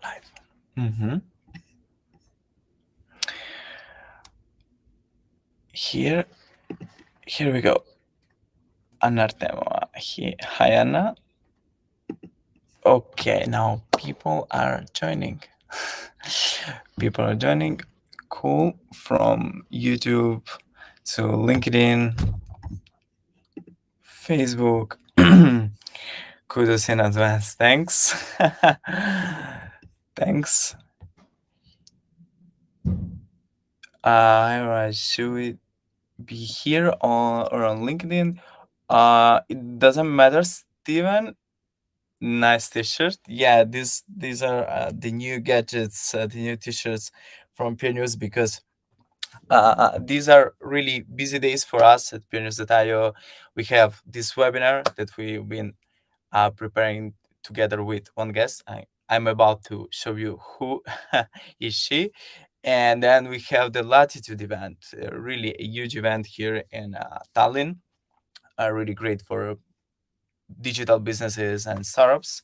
live. Mm-hmm. Here, here we go. Anartema. Hi, Anna. Okay, now people are joining. People are joining. Cool. From YouTube to LinkedIn, Facebook. Kudos in advance. Thanks. Thanks. Alright, should we be here on or on LinkedIn? It doesn't matter, Steven. Nice t-shirt. Yeah, these are the new gadgets, the new t-shirts from PRNEWS because these are really busy days for us at PRNEWS.io. We have this webinar that we've been preparing together with one guest. I'm about to show you who is she. And then we have the Latitude event, really a huge event here in Tallinn, really great for digital businesses and startups.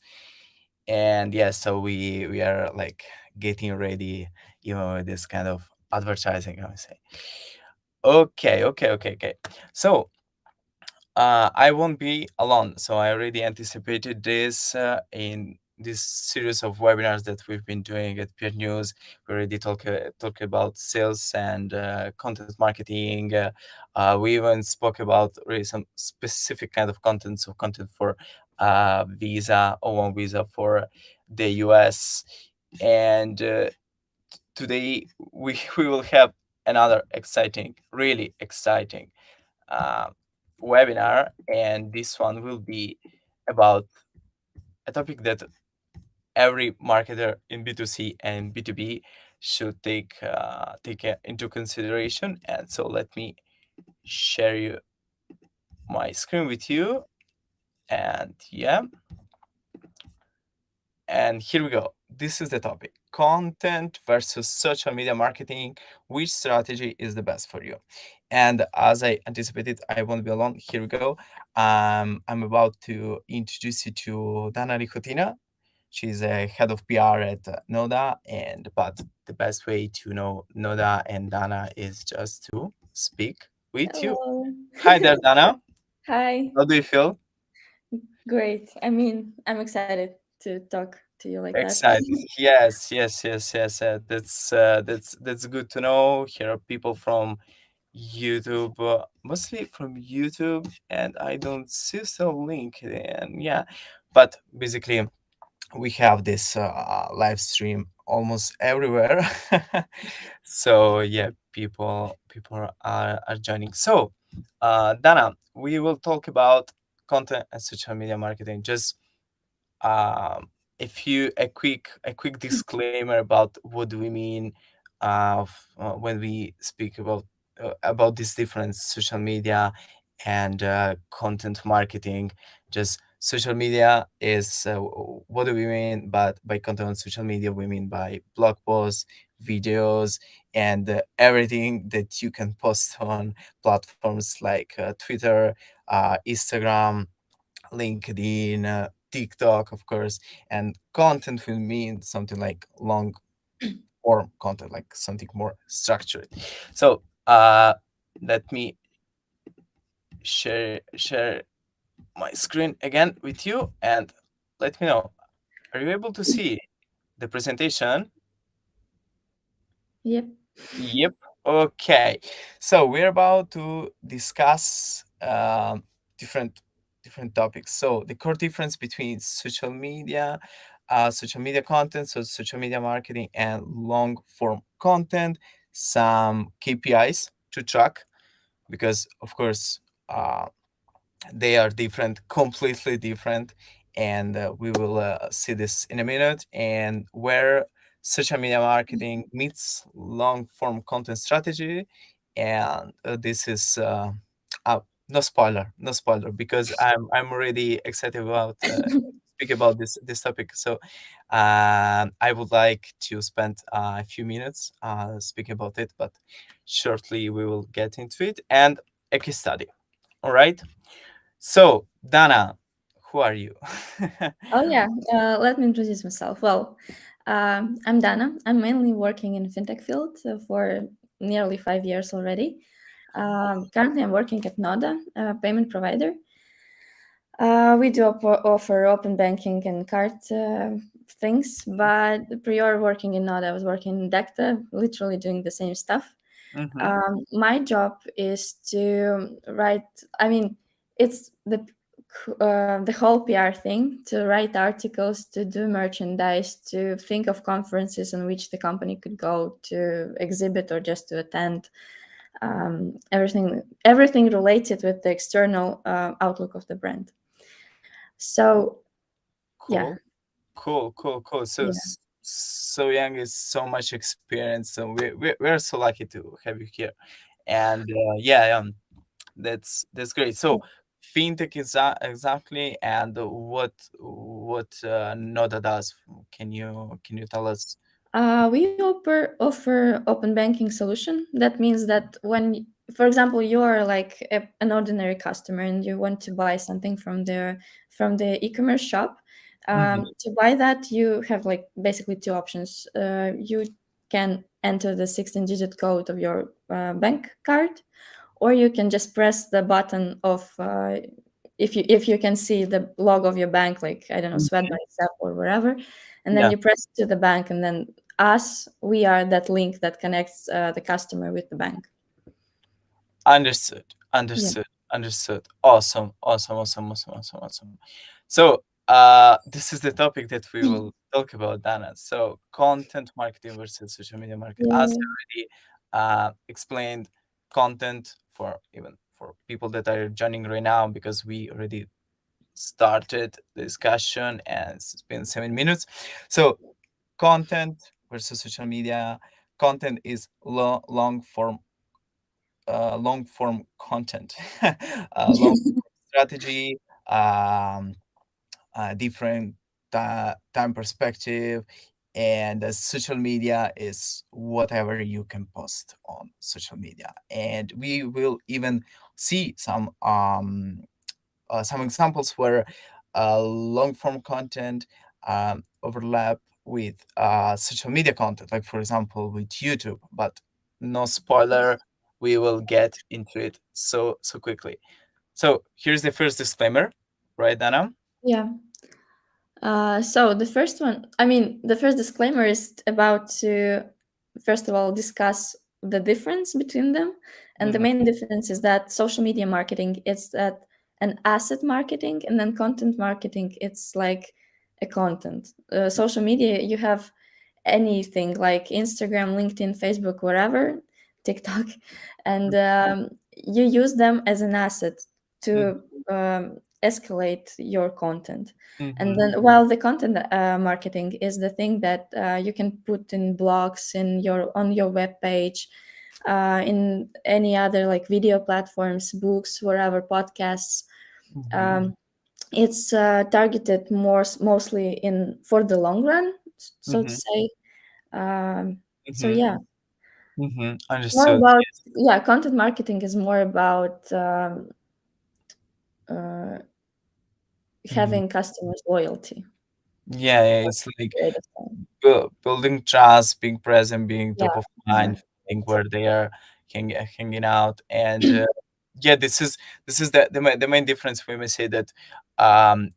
And yeah, so we are like getting ready, with this kind of advertising, I would say. Okay. So I won't be alone. So I already anticipated this in this series of webinars that we've been doing at Peer News. We already talk about sales and content marketing. We even spoke about really some specific kind of content, so content for visa, O1 visa for the US. And today we will have another exciting, really exciting uh, webinar, and this one will be about a topic that every marketer in B2C and B2B should take into consideration. And so let me share my screen with you. And yeah, and here we go. This is the topic: content versus social media marketing. Which strategy is the best for you? And as I anticipated, I won't be alone. Here we go. I'm about to introduce you to Dana Lichotina. She's a head of PR at Noda, but the best way to know Noda and Dana is just to speak with you. Hello. Hi there, Dana. Hi. How do you feel? Great. I mean, I'm excited to talk to you like that. Excited. Yes. That's good to know. Here are people from YouTube, mostly from YouTube, and I don't see so LinkedIn. Yeah, but basically we have this live stream almost everywhere. So yeah, people are joining. So, Dana, we will talk about content and social media marketing. Just um, a quick disclaimer about what do we mean when we speak about this different social media and content marketing. Just social media is what do we mean? But by content on social media, we mean by blog posts, videos, and everything that you can post on platforms like Twitter, Instagram, LinkedIn, TikTok, of course, and content will mean something like long form content, like something more structured. So let me share my screen again with you and let me know. Are you able to see the presentation? Yep. Yep. Okay. So we're about to discuss different different topics. So the core difference between social media content, so social media marketing, and long form content. Some KPIs to track because, of course, uh, they are different, completely different, and we will see this in a minute. And where social media marketing meets long form content strategy, and this is no spoiler, no spoiler, because I'm already excited about speak about this topic. So I would like to spend a few minutes speaking about it, but shortly we will get into it and a case study. All right. So, Dana, who are you? Oh yeah. Let me introduce myself. Well, I'm Dana. I'm mainly working in fintech field for nearly 5 years already. Currently, I'm working at Noda, a payment provider. We do offer open banking and card things, but prior working in Noda, I was working in Decta, literally doing the same stuff. Mm-hmm. My job is to write. I mean, it's the whole PR thing, to write articles, to do merchandise, to think of conferences in which the company could go to exhibit or just to attend. Everything related with the external outlook of the brand. So yeah, Cool. Cool, cool, cool. So yeah. so young is so much experience. So we're so lucky to have you here. And yeah, that's great. So fintech is exactly, and what Noda does. Can you tell us? We offer open banking solution. That means that for example, you are like an ordinary customer and you want to buy something from the e-commerce shop. Mhm, To buy that, you have like basically two options. You can enter the 16-digit code of your bank card, or you can just press the button of if you can see the logo of your bank, like I don't know, mhm. Swedbank app or wherever, and then Yeah. you press to the bank, and then we are that link that connects the customer with the bank. Understood. Yeah. Understood. Understood. Awesome. Awesome. Awesome. Awesome. Awesome. Awesome. So, this is the topic that we will talk about, Dana. So, content marketing versus social media marketing. As Yeah. I already explained, content for even for people that are joining right now, because we already started the discussion and it's been 7 minutes. So, content versus social media. Content is long form content, long strategy, um, different time perspective, and social media is whatever you can post on social media. And we will even see some examples where long form content overlap with social media content, like for example with YouTube. But no spoiler, we will get into it so quickly. So here's the first disclaimer, right, Dana? Yeah. So the first disclaimer is about to, first of all, discuss the difference between them. And the Mhm, main difference is that social media marketing, it's that an asset marketing, and then content marketing, it's like a content. Social media, you have anything like Instagram, LinkedIn, Facebook, wherever, TikTok, and you use them as an asset mhm, to escalate your content. And mhm, then, while the content marketing is the thing that you can put in blogs, in your on your web page, in any other like video platforms, books, wherever, podcasts. mhm, Um, it's targeted mostly in for the long run, so to mhm, say. So mhm, yeah, more understood. about, yeah, content marketing is more about uh, Mhm. having customers loyalty Yeah, yeah, for it's like a period of time. building trust, being present, being Yeah, top of yeah, mind, being where they are hanging out. And yeah, this is the main difference. We may say that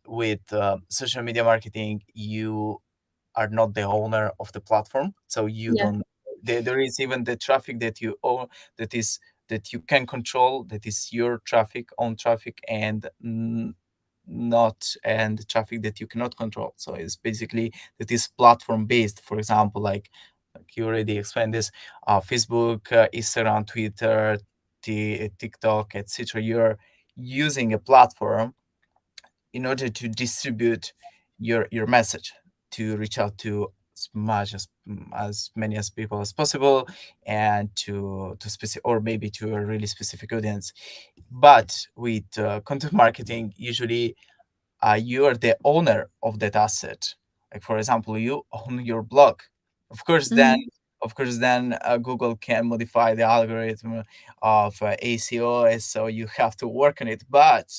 with social media marketing, you are not the owner of the platform, so you yeah. don't. There is even the traffic that you own, that is that you can control, that is your traffic, own traffic, and not and the traffic that you cannot control. So it's basically that is platform based. For example, like you already explained this, Facebook, Instagram, Twitter, TikTok, etc. You're using a platform in order to distribute your message, to reach out to as many as people as possible, and to specific, or maybe to a really specific audience. But with content marketing, usually you are the owner of that asset. Like for example, you own your blog. Of course, then Mhm. Google can modify the algorithm of ACO, so you have to work on it. But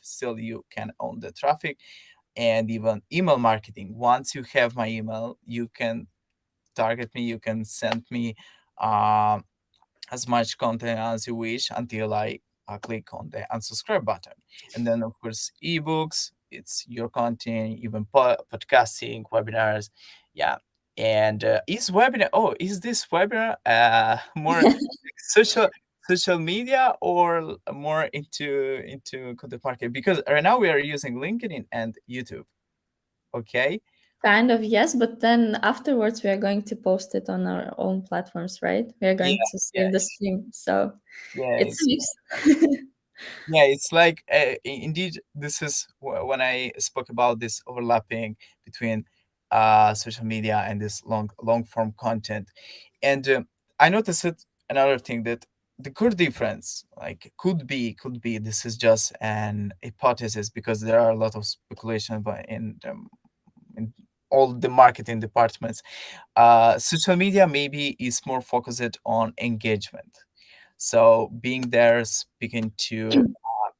still, you can own the traffic. and even email marketing. Once you have my email, you can target me, you can send me uh, as much content as you wish until I click on the unsubscribe button. And then, of course, ebooks, it's your content, even podcasting, webinars. Yeah. And is this webinar more like social media or more into content marketing? Because right now we are using LinkedIn and YouTube. Okay. Kind of, yes, but then afterwards we are going to post it on our own platforms, right? We are Yeah. going to Yeah. save the stream. So Yeah. it's a mix. Yeah, it's like indeed. This is when I spoke about this overlapping between social media and this long form content, and I noticed it, another thing that the core difference, like could be this is just an hypothesis because there are a lot of speculation about in all the marketing departments. Social media maybe is more focused on engagement, so being there, speaking to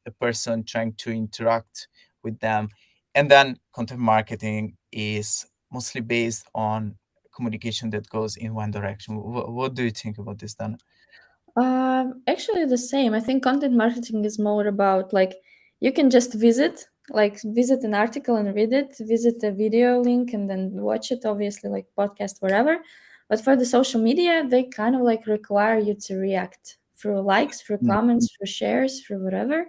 a person, trying to interact with them. And then content marketing is mostly based on communication that goes in one direction. What do you think about this, Dan? Actually, the same. I think content marketing is more about like you can just visit an article and read it, visit a video link and then watch it, obviously, like podcast, wherever. But for the social media, they kind of like require you to react through likes, through Mm, comments, through shares, through whatever.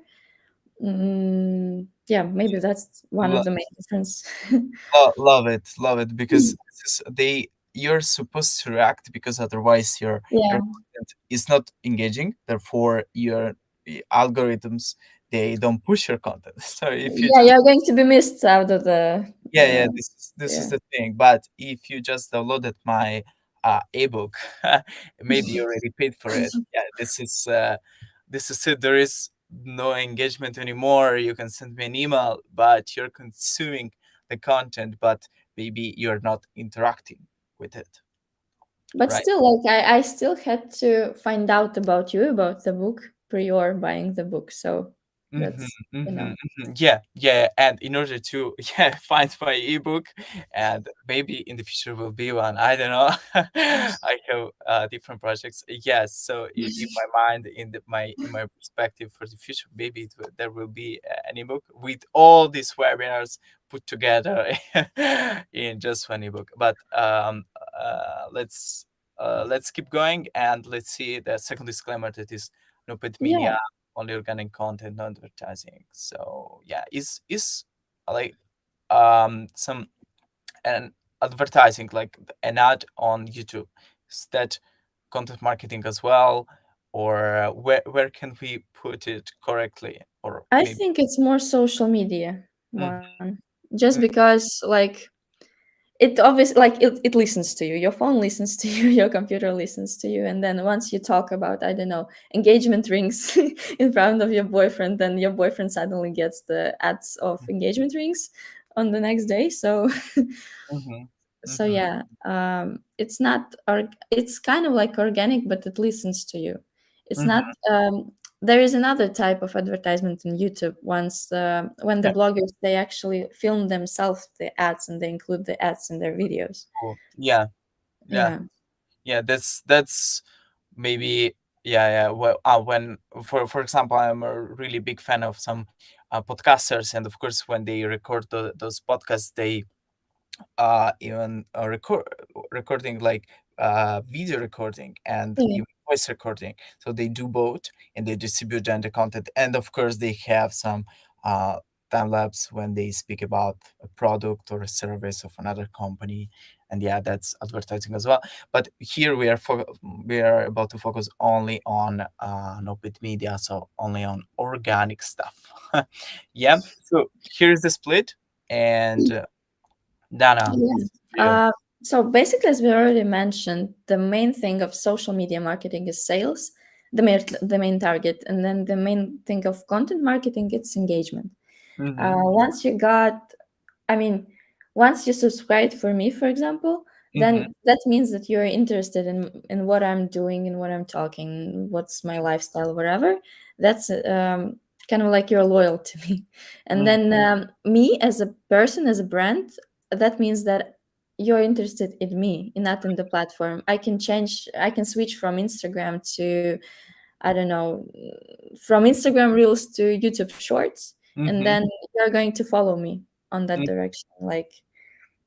Yeah, maybe that's one of lo- the main difference. love it because you're supposed to react because otherwise your Yeah. content is not engaging. Therefore, your algorithms, they don't push your content. So if you Yeah, you're going to be missed out of the Yeah, yeah, this is yeah. the thing. But if you just downloaded my ebook, maybe you already paid for it. Yeah, this is it. There is no engagement anymore. You can send me an email, but you're consuming the content, but maybe you're not interacting with it, But right? still, like I still had to find out about you, about the book, prior buying the book. So Mhm, that's, you mhm, know. mhm. Yeah, yeah, and in order to find my ebook, and maybe in the future will be one. I don't know. I have different projects. Yes, so in my mind, in my perspective for the future, maybe there will be an ebook with all these webinars put together in just one ebook. But let's keep going and let's see the second disclaimer that is no paid media, Yeah, only organic content, no advertising. So yeah, is like some an advertising like an ad on YouTube. Is that content marketing as well, or where can we put it correctly, or I maybe? think it's more social media Mhm, one. Just mhm, because like it obviously like it listens to you. Your phone listens to you, your computer listens to you, and then once you talk about, I don't know, engagement rings in front of your boyfriend, then your boyfriend suddenly gets the ads of engagement rings on the next day. So mhm, so mhm, yeah, it's not it's kind of like organic, but it listens to you. It's not mhm. there is another type of advertisement in YouTube. Once when the Yeah, bloggers, they actually film themselves the ads and they include the ads in their videos. cool. Yeah, yeah, Yeah. yeah. That's maybe, yeah. Well, when for example, I'm a really big fan of some podcasters, and of course when they record those podcasts, they even recording like video recording and Yeah. even voice recording. So they do both, and they distribute then the content. And of course, they have some uh, time lapse when they speak about a product or a service of another company. And yeah, that's advertising as well. But here we are about to focus only on no paid media, so only on organic stuff. Yeah. So here's the split, and Dana. Yeah. Yeah. So basically, as we already mentioned, the main thing of social media marketing is sales, the main target, and then the main thing of content marketing, it's engagement. Mhm, Once you got, I mean, once you subscribe for me, for example, mhm, then that means that you're interested in what I'm doing and what I'm talking, what's my lifestyle, whatever. That's kind of like you're loyal to me. And Mm, then me as a person, as a brand, that means that you're interested in me, not in the platform. I can switch from Instagram to, I don't know, from Instagram Reels to YouTube Shorts, and mhm, then you're going to follow me on that mm, direction, like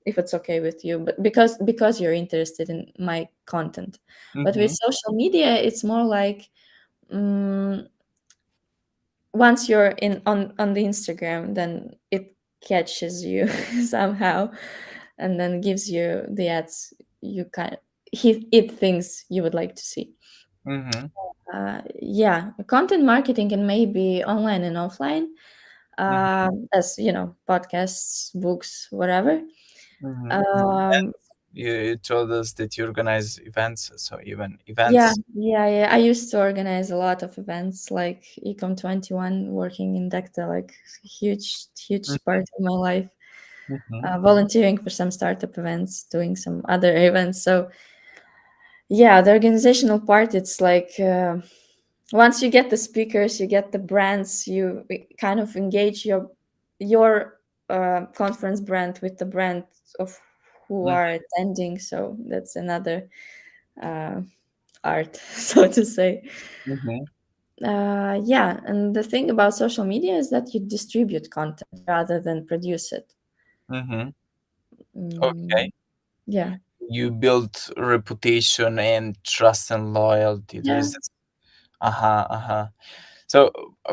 if it's okay with you, but because you're interested in my content. But with mhm, social media, it's more like, mm, once you're in on the Instagram, then it catches you somehow, and then gives you the ads you kind it thinks you would like to see. mhm, Yeah, content marketing can maybe online and offline, mhm, as you know, podcasts, books, whatever. mhm. Um, You told us that you organize events, so even yeah, events. yeah. I used to organize a lot of events like Ecom 21, working in Decta, like huge part of my life. Mhm, Volunteering for some startup events, doing some other events. So yeah, the organizational part, it's like, once you get the speakers, you get the brands, you kind of engage your conference brand with the brand of who mhm, are attending. So that's another uh, art, so to say. mhm, Yeah, and the thing about social media is that you distribute content rather than produce it. mhm. Okay. Mm, yeah, You build reputation and trust and loyalty. There yeah. is this. Uh-huh, uh-huh. So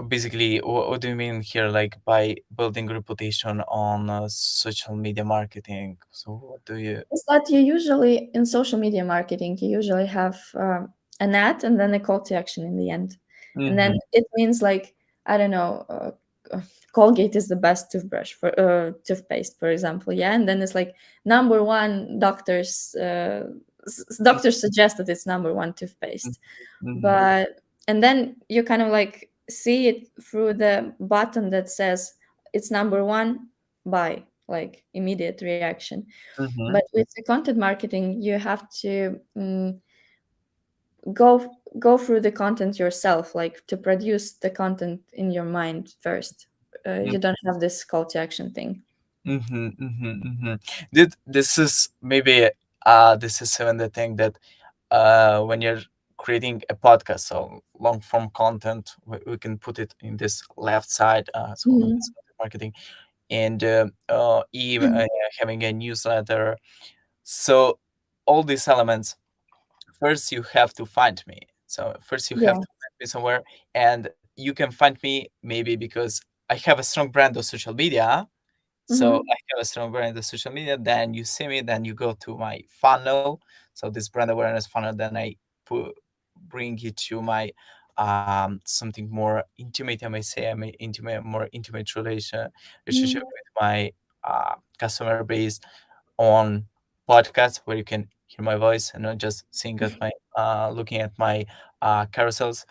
basically, what do you mean here, like by building reputation on social media marketing? So what do you? Is that you usually in social media marketing, you usually have an ad and then a call to action in the end, and then Mm-hmm. it means like, I don't know, Colgate is the best toothbrush for toothpaste, for example, yeah, and then it's like number one, doctors suggest that it's number one toothpaste, Mm-hmm. but and then you kind of like see it through the button that says it's number one, buy, like immediate reaction. Mm-hmm. But with the content marketing, you have to go through the content yourself, like to produce the content in your mind first. You don't have this call to action thing. Mm-hmm. Mm-hmm. Mm-hmm. This is maybe this is even the thing that when you're creating a podcast, so long form content, we can put it in this left side, so Mhm. this content marketing, and even having a newsletter. So all these elements, first you have to find me. So first you have Yeah. to find me somewhere, and you can find me maybe because I have a strong brand on social media. So Hmm. I have a strong brand on social media. Then you see me, then you go to my funnel. So this brand awareness funnel, then I put bring you to my something more intimate. I may say I may intimate more intimate relationship Hmm. with my customer base on podcasts where you can hear my voice and not just seeing at my looking at my carousels,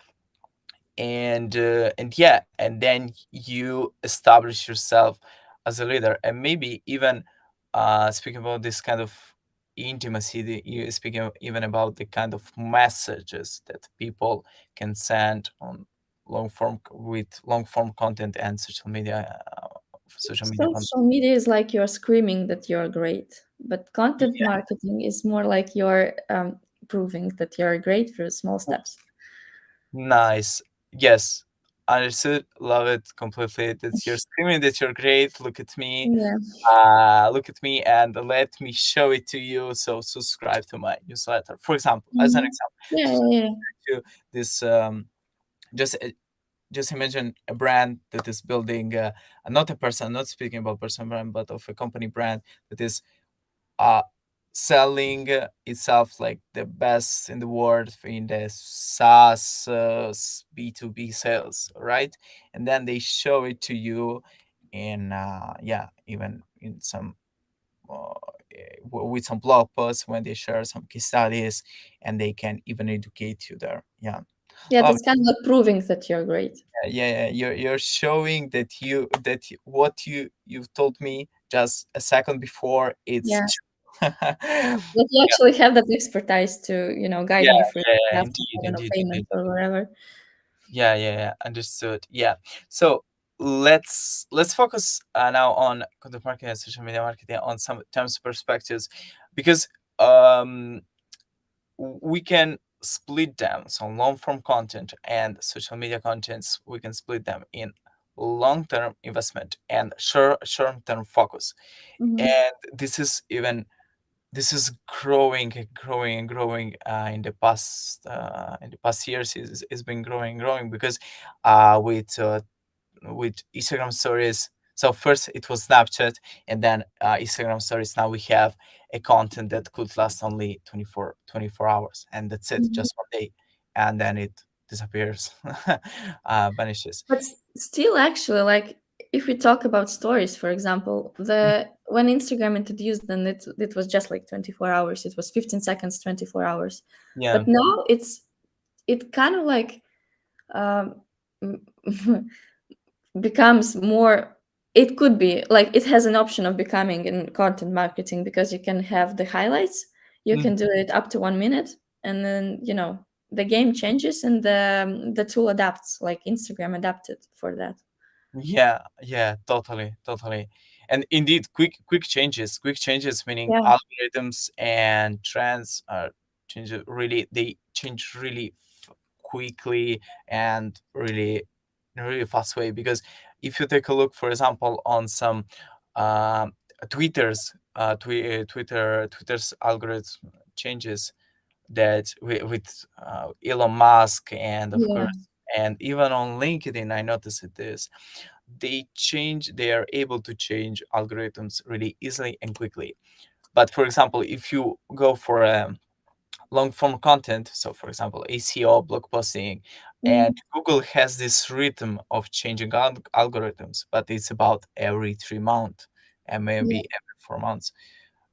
and yeah, and then you establish yourself as a leader, and maybe even speaking about this kind of intimacy, you speaking even about the kind of messages that people can send on long form content and social media content. Social media is like you're screaming that you're great, but content marketing is more like you're proving that you're great through small steps. Nice. Yes. Understood. Love it completely. That you're screaming that you're great. Look at me. Yeah. Look at me and let me show it to you. So subscribe to my newsletter. For example, as an Mhm. example, Yeah, so yeah, yeah. to this just just imagine a brand that is building not a person, not speaking about person brand, but of a company brand that is uh, selling itself like the best in the world in the SaaS B2B sales, right? And then they show it to you in yeah, even in some with some blog posts when they share some case studies, and they can even educate you there. Yeah, Yeah, love that's it. kind of like proving that you're great. Yeah, yeah, you're showing that what you've told me just a second before, it's Yeah. true. Like you actually have that expertise to, guide Yeah, me through yeah, the yeah, path to, indeed, I don't know, indeed, payment indeed. or whatever. Yeah, yeah, yeah. Understood. Yeah. So let's focus now on content marketing and social media marketing on some terms perspectives, because um we can split them. So long form content and social media contents, we can split them in long term investment and short term focus. Hmm. And this is growing and growing and growing in the past years. It's been growing and growing because with Instagram stories. So first it was Snapchat, and then Instagram stories. Now we have a content that could last only 24 hours, and that's it, Hmm. just one day, and then it disappears, vanishes. But still, actually, like if we talk about stories, for example, Mm, the when Instagram introduced, then it was just like 24 hours. It was 15 seconds, 24 hours. yeah. But now it kind of like um, becomes more. It could be like it has an option of becoming in content marketing because you can have the highlights. You Mm. can do it up to 1 minute, and then the game changes and the tool adapts. Like Instagram adapted for that. Yeah, yeah, totally, totally. And indeed, quick changes, meaning Yeah, algorithms and trends are they change really quickly and really in a really fast way. Because if you take a look, for example, on some um, Twitter's algorithm changes that with Elon Musk, and of yeah, course, and even on LinkedIn, I noticed this. They are able to change algorithms really easily and quickly. But for example, if you go for long form content, so for example ACO, blog posting, and mhm. Google has this rhythm of changing algorithms, but it's about every 3 months and maybe Yeah. every 4 months.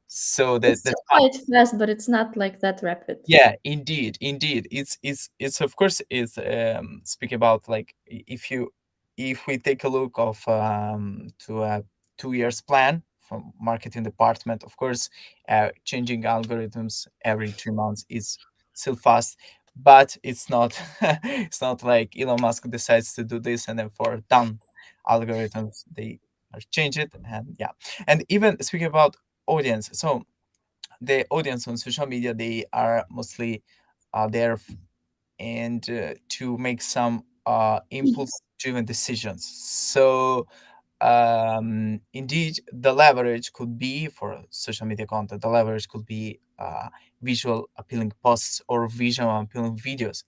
So It's that's still quite fast, but it's not like that rapid. yeah, indeed, indeed. It's of course it's speaking about like if we take a look of to a 2 years plan from marketing department, of course, changing algorithms every 3 months is still fast, but it's not it's not like Elon Musk decides to do this and then for done algorithms they are change it, and yeah. And even speaking about audience, so the audience on social media, they are mostly there and to make some impulse driven decisions. So indeed the leverage could be for social media content, the leverage could be visual appealing posts or visual appealing videos.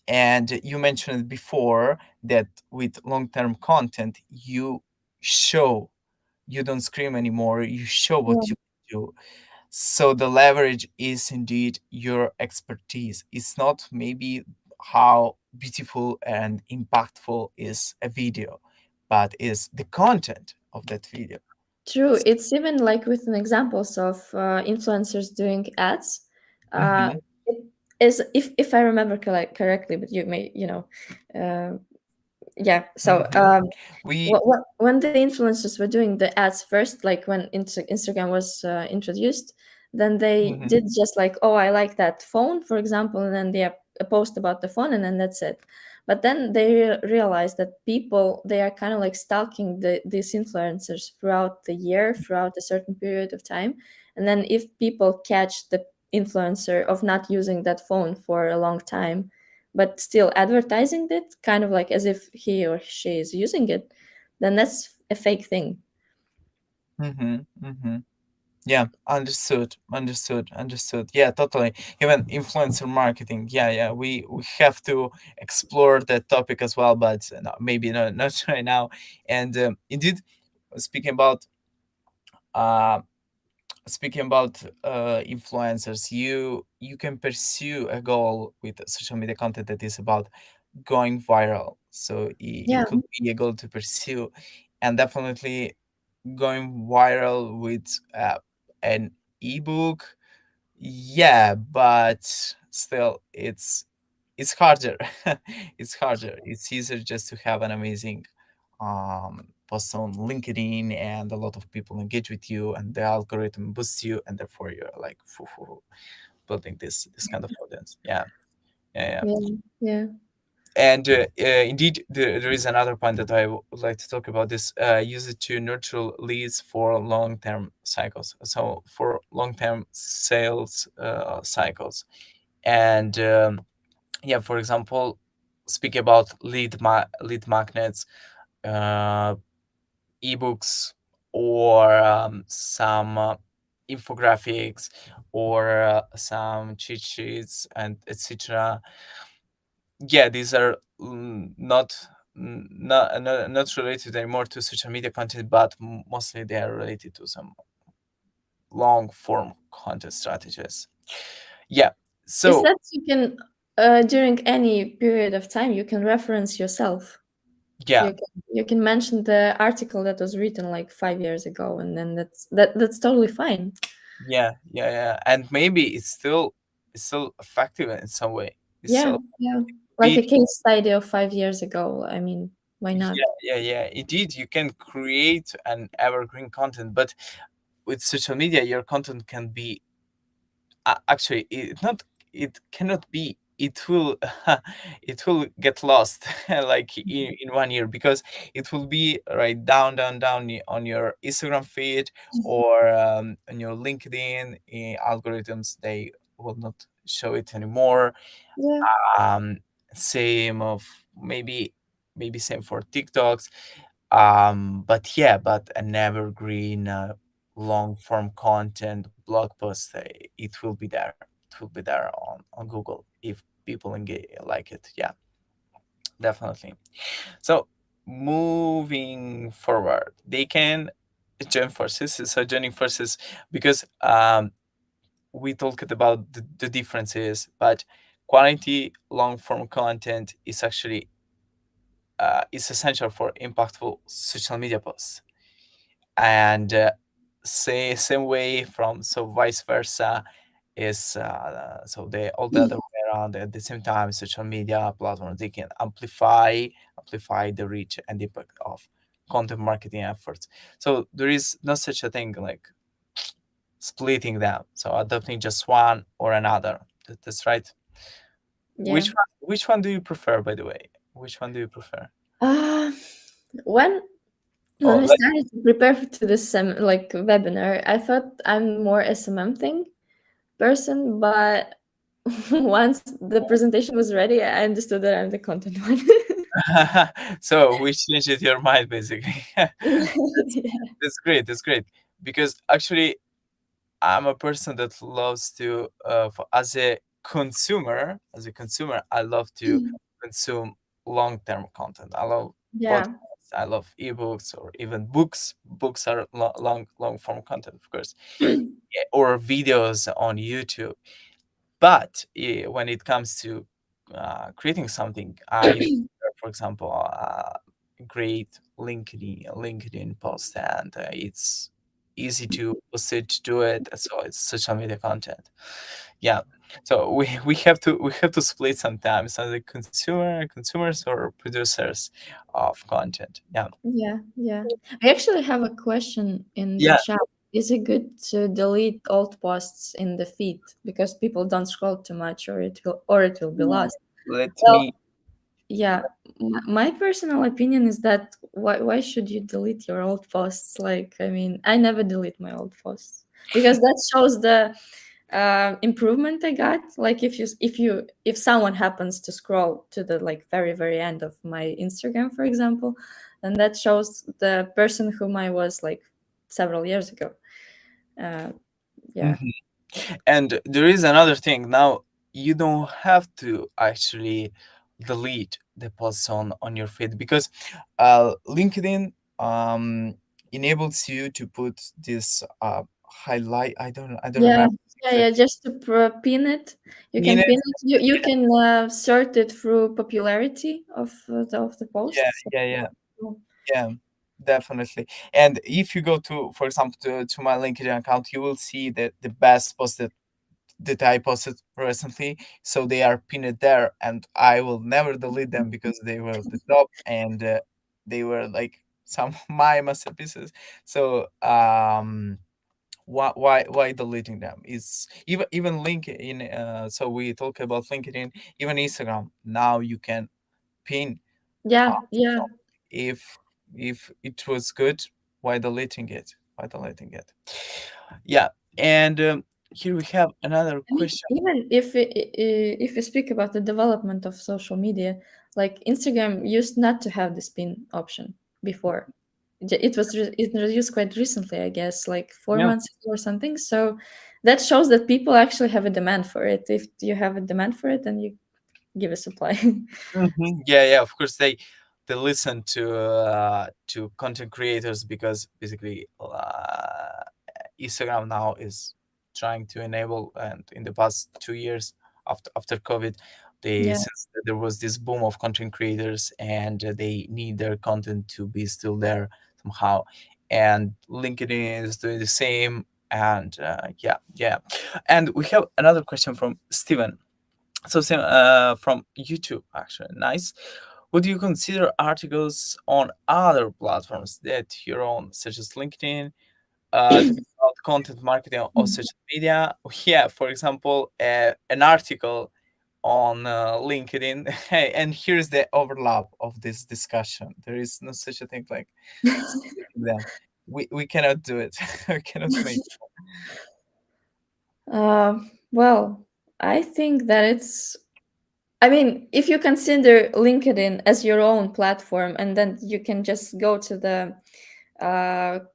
And you mentioned before that with long-term content show you don't scream anymore, you show what Yeah. you do. So the leverage is indeed your expertise. It's not maybe how beautiful and impactful is a video, but is the content of that video. True. It's even like with an examples of influencers doing ads. Uh, Hmm. it is if I remember correctly, but you may uh, yeah. So Hmm. We. when the influencers were doing the ads first, like when Instagram was introduced, then they Hmm. did just like, oh, I like that phone, for example, and then they post about the phone, and then that's it. But then they realized that people, they are kind of like stalking these influencers throughout the year, throughout a certain period of time, and then if people catch the influencer of not using that phone for a long time but still advertising it kind of like as if he or she is using it, then that's a fake thing. Hmm. Hmm. Yeah, understood. Yeah, totally. Even influencer marketing. Yeah, yeah. We have to explore that topic as well, but no, maybe not right now. And indeed, speaking about uh, influencers, you can pursue a goal with social media content that is about going viral. So Yeah, it could be a goal to pursue, and definitely going viral with an ebook. Yeah, but still, it's harder. It's harder. It's easier just to have an amazing post on LinkedIn, and a lot of people engage with you, and the algorithm boosts you, and therefore you're like building this kind of audience. Yeah, yeah, yeah. yeah, yeah. And indeed, there is another point that I would like to talk about. This use it to nurture leads for long-term cycles, so for long-term sales cycles. And yeah, for example, speak about lead magnets, uh, ebooks, or some infographics, or some cheat sheets, and etc. Yeah, these are not related anymore to social media content, but mostly they are related to some long form content strategies. Yeah. Is So that you can during any period of time you can reference yourself. yeah, You can mention the article that was written like 5 years ago, and then that's totally fine. yeah, and maybe it's still effective in some way. It's Yeah, still yeah. Like be a case study of 5 years ago. I mean, why not? yeah. Indeed, you can create an evergreen content, but with social media, your content can be actually it cannot be, it will it will get lost like in 1 year, because it will be right down on your Instagram feed, or on your LinkedIn algorithms. They will not show it anymore. Yeah, um Same of, maybe same for TikToks. But yeah, but an evergreen long form content blog post, it will be there. It will be there on Google if people engage like it. Yeah, definitely. So moving forward, they can join forces. So joining forces, because we talked about the differences, but quality long form content is actually is essential for impactful social media posts. And say same way from, so vice versa is, so they all the other way around. At the same time, social media platforms, they can amplify the reach and impact of content marketing efforts. So there is no such a thing like splitting them, so adopting just one or another. That's right. yeah. Which one do you prefer, by the way? Which one do you prefer? Uh, when Oh, when we started to prepare to this like webinar, I thought I'm more SMM thing person, but once the presentation was ready, I understood that I'm the content one. so we changed your mind basically. that's Yeah. that's great. That's great, because actually I'm a person that loves to, as a consumer, I love to consume long-term content. I love Yeah. podcasts, I love ebooks, or even books. Books are long form content, of course. Yeah, or videos on YouTube. But when it comes to creating something, I prefer, for example, great LinkedIn post, and it's easy to post it, to do it. So it's social media content. Yeah. So we have to split sometimes as a consumers or producers of content. Yeah. Yeah, yeah. I actually have a question in the Yeah. chat. Is it good to delete old posts in the feed because people don't scroll too much, or it will be lost? Let Well, me. yeah. My personal opinion is that why should you delete your old posts? Like, I mean, I never delete my old posts because that shows the improvement I got. Like, if someone happens to scroll to the like very end of my Instagram, for example, then that shows the person whom I was like several years ago. Uh, yeah, Mhm. And there is another thing. Now you don't have to actually delete the posts on your feed, because LinkedIn enables you to put this highlight. I don't yeah, remember yeah. exactly. Just to pin it, you can pin Minutes. it. You can sort it through popularity of the Yeah, posts. yeah, yeah, yeah. Definitely. And if you go to, for example, to my LinkedIn account, you will see the best posts that I posted recently. So they are pinned there, and I will never delete them because they were the top, and they were like some of my masterpieces. So why deleting them? Is even LinkedIn. So we talk about LinkedIn, even Instagram. Now you can pin. Yeah, Uh, yeah. if it was good, why deleting it? Why deleting it? Yeah, and here we have another I mean, question. even if we speak about the development of social media, like Instagram used not to have the spin option before. It was introduced quite recently, I guess, like four Yeah. months ago or something. So that shows that people actually have a demand for it. If you have a demand for it, then you give a supply. Yeah, yeah. Of course, they listen to content creators because basically Instagram now is trying to enable, and in the past 2 years after COVID, they Yeah, since there was this boom of content creators, and they need their content to be still there somehow, and LinkedIn is doing the same, and yeah, yeah. And we have another question from Steven. So Sam, from YouTube, actually, nice. Would you consider articles on other platforms that you're on, such as LinkedIn, talking about content marketing or social media? Yeah, for example, an article on LinkedIn. Hey, and here's the overlap of this discussion. There is no such a thing like splitting them. We cannot do it. We cannot make. well, I think that it's. I mean, if you consider LinkedIn as your own platform, and then you can just go to the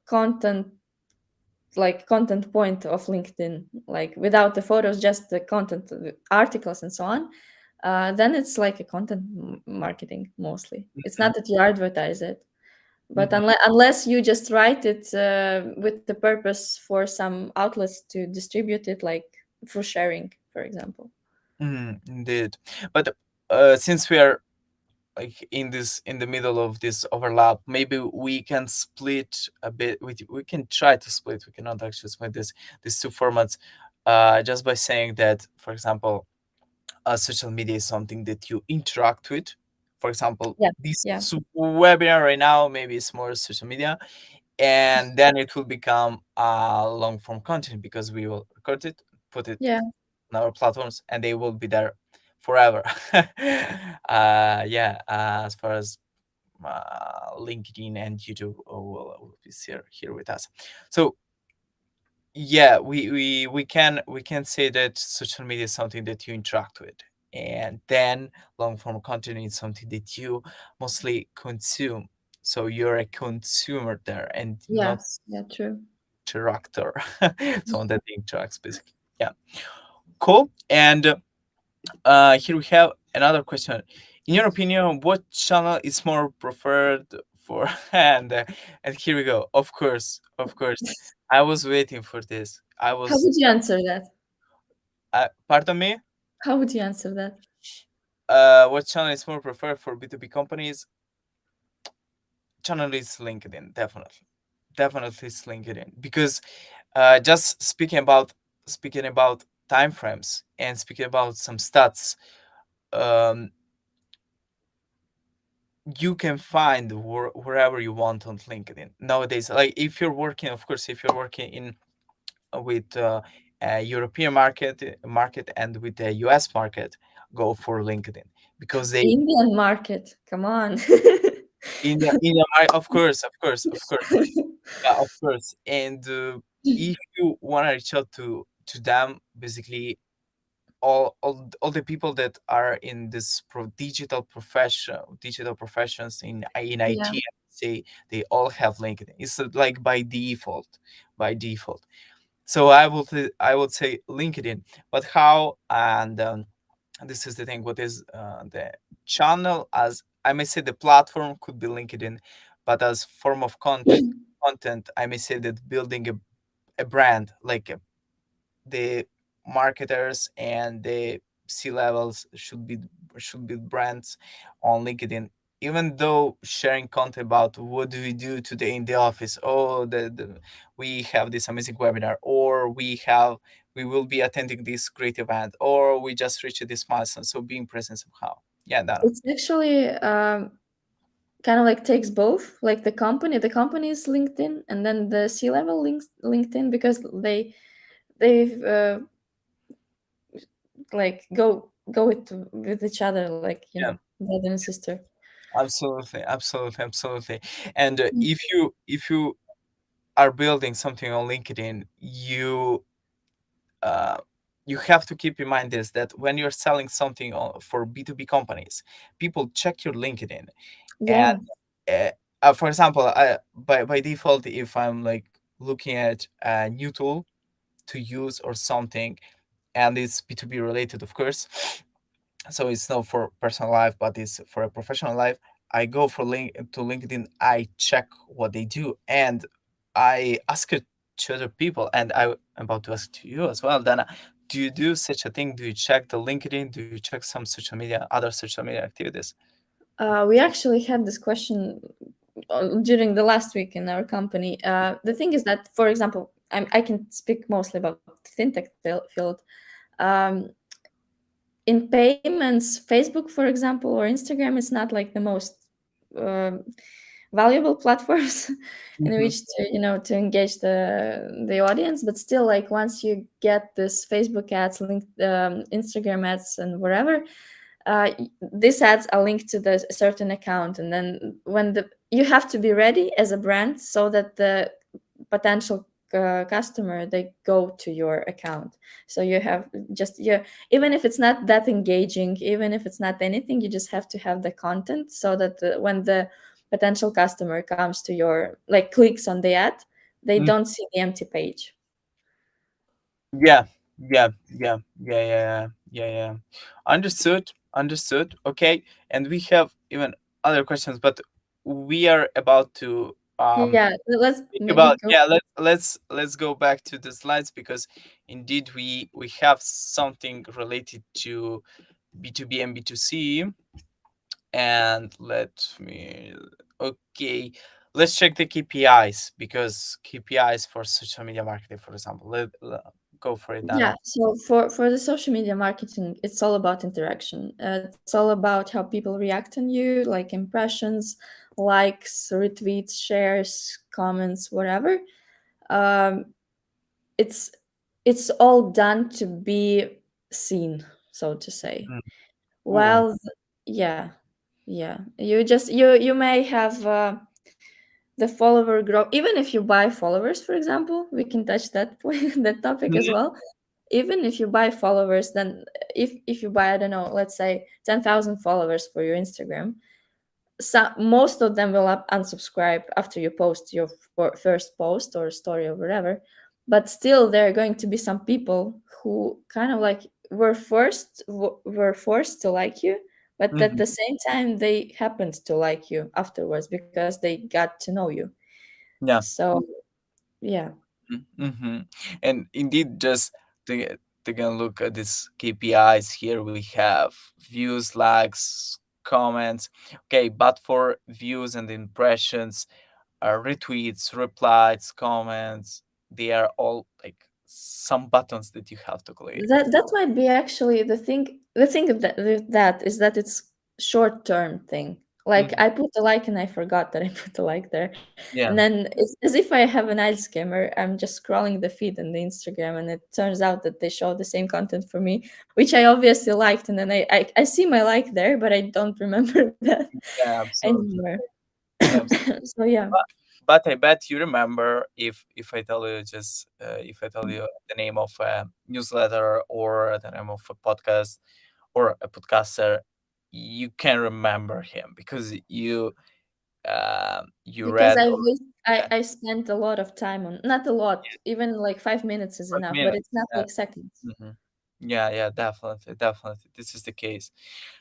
content, like content point of LinkedIn, like without the photos, just the content, articles, and so on. Then it's like a content marketing mostly. It's not that you advertise it, but Mhm. unless you just write it with the purpose for some outlets to distribute it, like through sharing, for example. Indeed, but since we are like in the middle of this overlap, maybe we can split a bit. We can try to split. We cannot actually split these two formats, just by saying that, for example, social media is something that you interact with. For example, Yeah, this yeah, webinar right now, maybe it's more social media, and then it will become long form content because we will record it, put it yeah. on our platforms, and they will be there forever. Yeah, as far as LinkedIn and YouTube will be here with us. So yeah, we can say that social media is something that you interact with, and then long form content is something that you mostly consume. So you're a consumer there and Yeah, not yeah, true. interactor. Someone that interacts basically. Yeah, cool. And here we have another question. In your opinion, what channel is more preferred for? And here we go. Of course. I was waiting for this. I How was. would you answer that? Pardon me. How would you answer that? What channel is more preferred for B2B companies? Channel is LinkedIn, definitely. Definitely is LinkedIn because just speaking about time frames and speaking about some stats. Um, you can find wherever you want on LinkedIn nowadays. Like if you're working, of course, if you're working in with a European market and with the US market, go for LinkedIn because they Indian market. Come on. of course, yeah, of course. And if you want to reach out to them, basically all the people that are in this digital professions in Yeah. IT, say they all have LinkedIn. It's like by default. So I would say LinkedIn. But how? And this is the thing. What is the channel? As I may say, the platform could be LinkedIn, but as form of content, I may say that building a brand like the marketers and the C levels should be brands on LinkedIn. Even though sharing content about what do we do today in the office, oh, we have this amazing webinar, or we will be attending this great event, or we just reached this milestone. So being present somehow, yeah, Dana, It's actually kind of like takes both. Like the company is LinkedIn, and then the C-level links LinkedIn because they've like go with each other, like yeah, brother and sister. Absolutely, absolutely, absolutely. And if you are building something on LinkedIn, uh, you have to keep in mind this, that when you're selling something for B2B companies, people check your LinkedIn. And Yeah. for example, by default, if I'm like looking at a new tool to use or something, and it's B2B related, of course, so it's not for personal life, but it's for a professional life. I go for link to LinkedIn, I check what they do, and I ask it to other people, and I'm about to ask to you as well, Dana. Do you do such a thing? Do you check the LinkedIn? Do you check some social media, other social media activities? We actually had this question during the last week in our company. The thing is that, for example, I can speak mostly about fintech field. Um, in payments, Facebook, for example, or Instagram is not like the most um valuable platforms in Mm-hmm. which to, to engage the audience. But still, like once you get this Facebook ads, Instagram ads, and wherever, this adds a link to the certain account, and then when the you have to be ready as a brand so that the potential customer, they go to your account. So you have just, even if it's not that engaging, even if it's not anything, you just have to have the content so that when the potential customer comes to your, like, clicks on the ad, they don't see the empty page. Yeah, yeah, yeah, yeah, yeah, yeah, yeah. Understood, understood. Okay, and we have even other questions, but we are about to Yeah, let's think maybe about, go. yeah. Let's go back to the slides, because indeed we have something related to B2B and B2C, and let me, okay, let's check the KPIs, because KPIs for social media marketing, for example. Go for it, Dana. Yeah, so for the social media marketing, it's all about interaction. It's all about how people react on you, like impressions, likes, retweets, shares, comments, whatever. Um, it's it's all done to be seen, so to say. Mm. Cool. Well, yeah, yeah. You may have the follower grow. Even if you buy followers, for example, we can touch that point, that topic as Mhm. well. Even if you buy followers, then if you buy, I don't know, let's say 10,000 followers for your Instagram, most of them will unsubscribe after you post your first post or story or whatever. But still, there are going to be some people who kind of like were forced to like you, but at Mhm. the same time they happened to like you afterwards because they got to know you. Yeah. So yeah. Mm-hmm. And indeed, just to take a look at these KPIs here, we have views, likes, comments. Okay, but for views and impressions, retweets, replies, comments, they are all like some buttons that you have to click. That might be actually the thing. The thing of that is that it's short term thing. Like Mhm. I put a like and I forgot that I put a like there, and Yeah. then it's as if I have an ad scammer. I'm just scrolling the feed on the Instagram, and it turns out that they show the same content for me, which I obviously liked, and then I see my like there, but I don't remember that Yeah, absolutely. anymore. Yeah. So yeah, But but I bet you remember, if I tell you, just if I tell you the name of a newsletter or the name of a podcast or a podcaster, you can remember him because you because read, or yeah, I spent a lot of time on, not a lot, even like 5 minutes is 5 enough, but it's minutes. not like seconds. Mhm. Yeah, yeah, definitely, definitely. This is the case.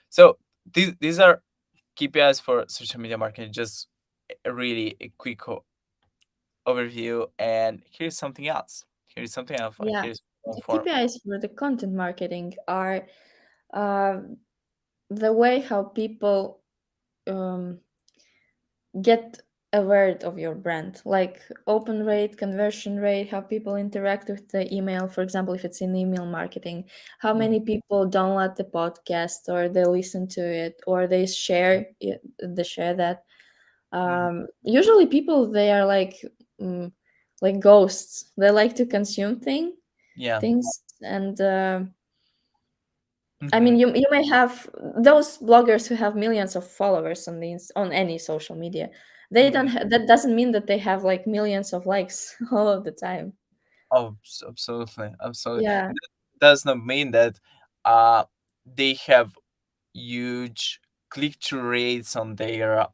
So these are KPIs for social media marketing. Just really a quick overview. And here's something else. Here's something else. Yeah, Here's one the form. KPIs for the content marketing are uh, the way how people um, get aware of your brand, like open rate, conversion rate, how people interact with the email. For example, if it's in email marketing, how Mhm. many people download the podcast or they listen to it or they share it, they share that. Mhm. Usually, people, they are mm, like ghosts. They like to consume Yeah. things, and I mean, Mm-hmm. you may have those bloggers who have millions of followers on on any social media. They don't. Mm-hmm. That doesn't mean that they have like millions of likes all of the time. Oh, absolutely, absolutely. Yeah, And that does not mean that uh they have huge click-through rates on their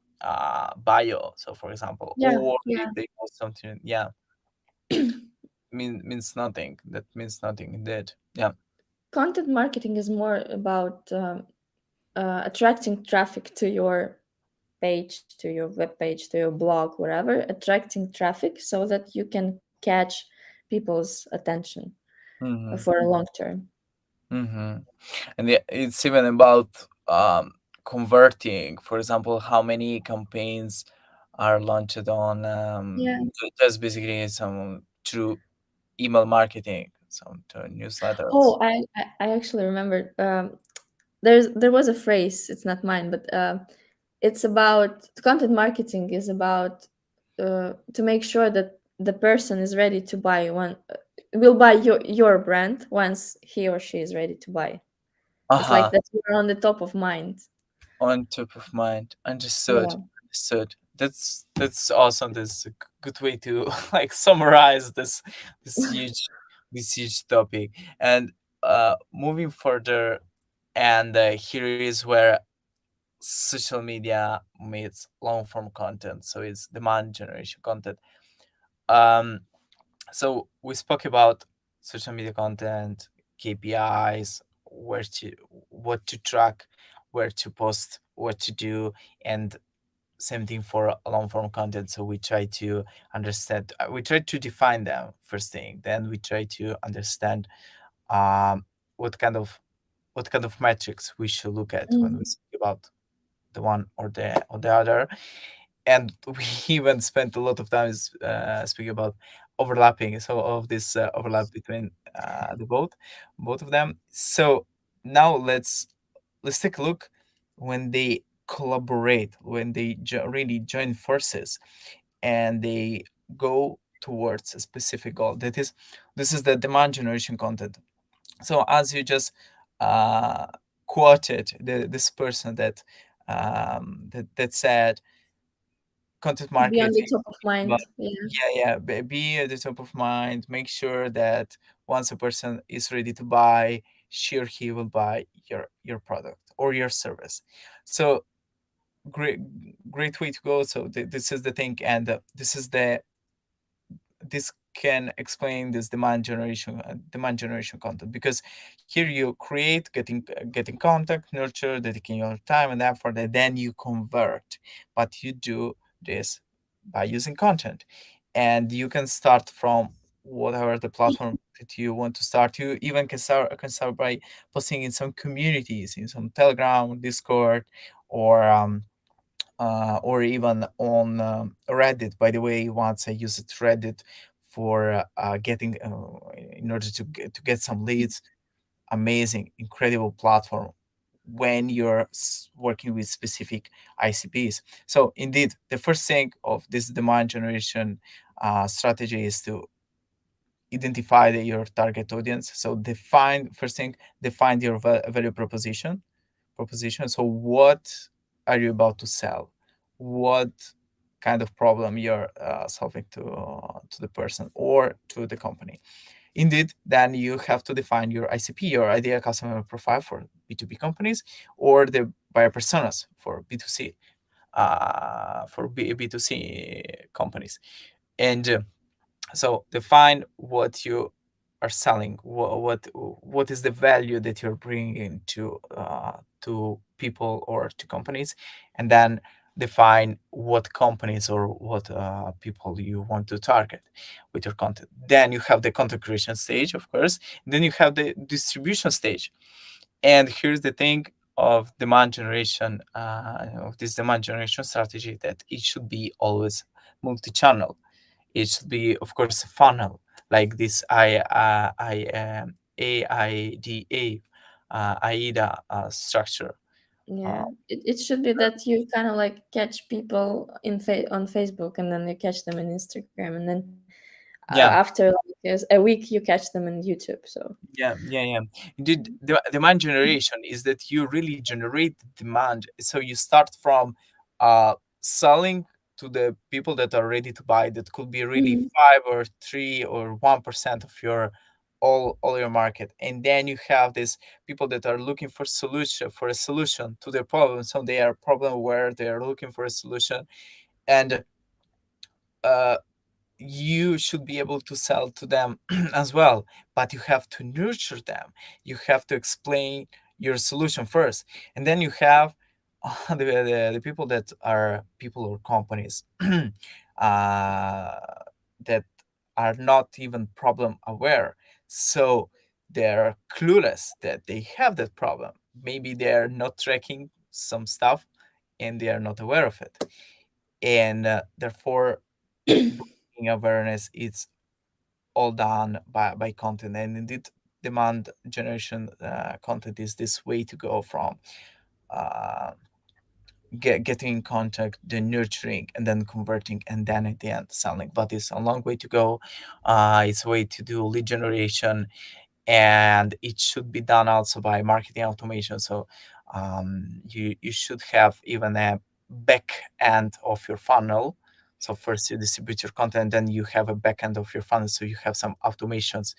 bio. So, for example, yeah, or yeah. if they post something, yeah, means nothing. That means nothing indeed. Yeah. Content marketing is more about attracting traffic to your page, to your web page, to your blog, wherever, attracting traffic so that you can catch people's attention Mm-hmm. for a long term. Mm-hmm. And it's even about converting. For example, how many campaigns are launched on Yeah. just basically some through email marketing, some to newsletters. Oh, I actually remembered. There was a phrase. It's not mine, but it's about content marketing is about to make sure that the person is ready to buy one will buy your brand once he or she is ready to buy. It's like Uh-huh. that you're on the top of mind. On top of mind. Understood. Yeah. Understood. That's awesome. That's a good way to like summarize this huge this huge topic. And moving further, and here is where social media meets long form content. So it's demand generation content. Um, so we spoke about social media content, KPIs, where to what to track, where to post, what to do, and same thing for long form content. So we try to understand, we try to define them first thing, then we try to understand um, what kind of what kind of metrics we should look at when we Mm. speak about the one or the other. And we even spent a lot of time speaking about overlapping, so of this overlap between the both of them. So now let's take a look when they collaborate, when they really join forces and they go towards a specific goal. That is, this is the demand generation content. So as you just uh, quoted this person that that said content Be on the marketing, top of but mind. Yeah. yeah, be at the top of mind. Make sure that once a person is ready to buy, she or he will buy your product or your service. So great great way to go. So this is the thing, and this is the this can explain this demand generation content, because here you create, getting contact, nurture, dedicating your time and effort, and then you convert. But you do this by using content, and you can start from whatever the platform that you want to start. You even can start by posting in some communities, in some Telegram, Discord, or even on Reddit. By the way, once I used Reddit for getting in order to get some leads. Amazing, incredible platform when you're working with specific ICPs. So indeed, the first thing of this demand generation strategy is to identify your target audience. So define first thing, define your value proposition. So what are you about to sell? What kind of problem you're solving to the person or to the company? Indeed, then you have to define your ICP, your ideal customer profile for B2B companies, or the buyer personas for B2C, B2C companies. And so define what you are selling, what is the value that you're bringing to people or to companies, and then define what companies or what people you want to target with your content. Then you have the content creation stage, of course. Then you have the distribution stage. And here's the thing of demand generation, of this demand generation strategy, that it should be always multi-channel. It should be, of course, a funnel like this AIDA, AIDA structure. Uh, Yeah, it should be that you kind of like catch people on Facebook, and then you catch them in Instagram, and then Yeah. after like a week you catch them in YouTube. So Yeah, yeah, yeah. Indeed, the demand generation is that you really generate demand. So you start from selling to the people that are ready to buy. That could be really Mhm. 5 or 3 or 1% of your all your market, and then you have these people that are looking for a solution to their problem. So they are problem aware. They are looking for a solution, and uh, you should be able to sell to them as well, but you have to nurture them. You have to explain your solution first, and then you have the people that are people or companies that are not even problem aware. So they're clueless that they have that problem. Maybe they're not tracking some stuff and they are not aware of it, and therefore bringing awareness is all done by content. And indeed demand generation content is this way to go from uh, getting in contact, then nurturing, and then converting, and then at the end selling. But it's a long way to go. It's a way to do lead generation, and it should be done also by marketing automation. So you should have even a back end of your funnel. So first you distribute your content, then you have a back end of your funnel. So you have some automations,